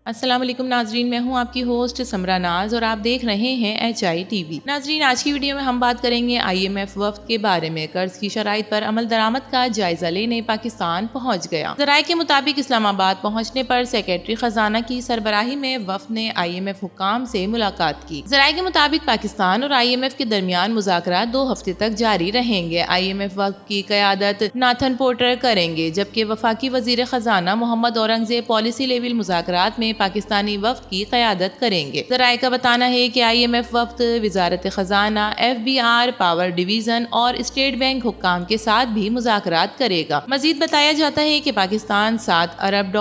السلام علیکم ناظرین، میں ہوں آپ کی ہوسٹ سمرا ناز اور آپ دیکھ رہے ہیں HI TV۔ ناظرین، آج کی ویڈیو میں ہم بات کریں گے IMF وفد کے بارے میں۔ قرض کی شرائط پر عمل درآمد کا جائزہ لینے پاکستان پہنچ گیا۔ ذرائع کے مطابق اسلام آباد پہنچنے پر سیکرٹری خزانہ کی سربراہی میں وفد نے IMF حکام سے ملاقات کی۔ ذرائع کے مطابق پاکستان اور IMF کے درمیان مذاکرات 2 ہفتے تک جاری رہیں گے۔ IMF وفد کی قیادت ناتھن پورٹر کریں گے، جبکہ وفاقی وزیر خزانہ محمد اورنگزیب پالیسی لیول مذاکرات میں پاکستانی وفد کی قیادت کریں گے۔ ذرائع کا بتانا ہے کہ IMF وفد وزارت خزانہ، FBR، پاور ڈویژن اور اسٹیٹ بینک حکام کے ساتھ بھی مذاکرات کرے گا۔ مزید بتایا جاتا ہے کہ پاکستان $7 ارب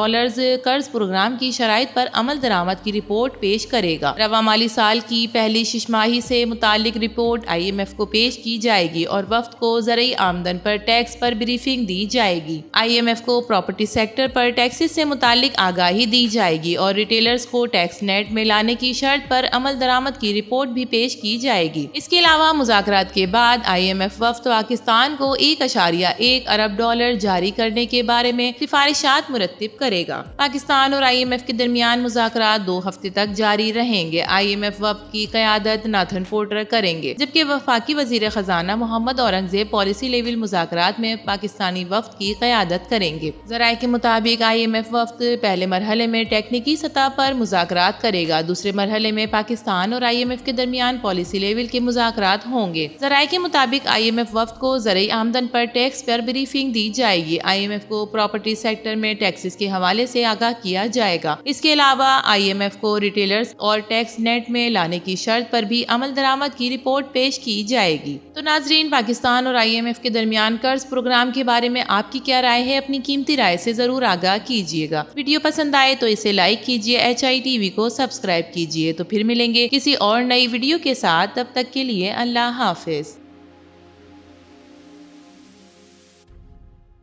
قرض پروگرام کی شرائط پر عمل درآمد کی رپورٹ پیش کرے گا۔ رواں مالی سال کی پہلی 6 ماہی سے متعلق رپورٹ IMF کو پیش کی جائے گی اور وفد کو زرعی آمدن پر ٹیکس پر بریفنگ دی جائے گی۔ IMF کو پراپرٹی سیکٹر پر ٹیکسز سے متعلق آگاہی دی جائے گی اور ریٹیلرز کو ٹیکس نیٹ میں لانے کی شرط پر عمل درآمد کی رپورٹ بھی پیش کی جائے گی۔ اس کے علاوہ مذاکرات کے بعد IMF وفد پاکستان کو $1.1 ارب جاری کرنے کے بارے میں سفارشات مرتب کرے گا۔ پاکستان اور IMF کے درمیان مذاکرات 2 ہفتے تک جاری رہیں گے۔ IMF وفد کی قیادت ناتھن پورٹر کریں گے، جبکہ وفاقی وزیر خزانہ محمد اورنگزیب پالیسی لیول مذاکرات میں پاکستانی وفد کی قیادت کریں گے۔ ذرائع کے مطابق IMF وفد پہلے مرحلے میں ٹیکنیکی سطح پر مذاکرات کرے گا، دوسرے مرحلے میں پاکستان اور IMF کے درمیان پالیسی لیول کے مذاکرات ہوں گے۔ ذرائع کے مطابق IMF وفد کو زرعی آمدن پر ٹیکس پر بریفنگ دی جائے گی۔ IMF کو پراپرٹی سیکٹر میں ٹیکسز کے حوالے سے آگاہ کیا جائے گا۔ اس کے علاوہ IMF کو ریٹیلرز اور ٹیکس نیٹ میں لانے کی شرط پر بھی عمل درآمد کی رپورٹ پیش کی جائے گی۔ تو ناظرین، پاکستان اور IMF کے درمیان قرض پروگرام کے بارے میں آپ کی کیا رائے ہے؟ اپنی قیمتی رائے سے ضرور آگاہ کیجیے گا۔ ویڈیو پسند آئے تو اسے لائک کیجیے، HI TV کو سبسکرائب کیجیے۔ تو پھر ملیں گے کسی اور نئی ویڈیو کے ساتھ، تب تک کے لیے اللہ حافظ۔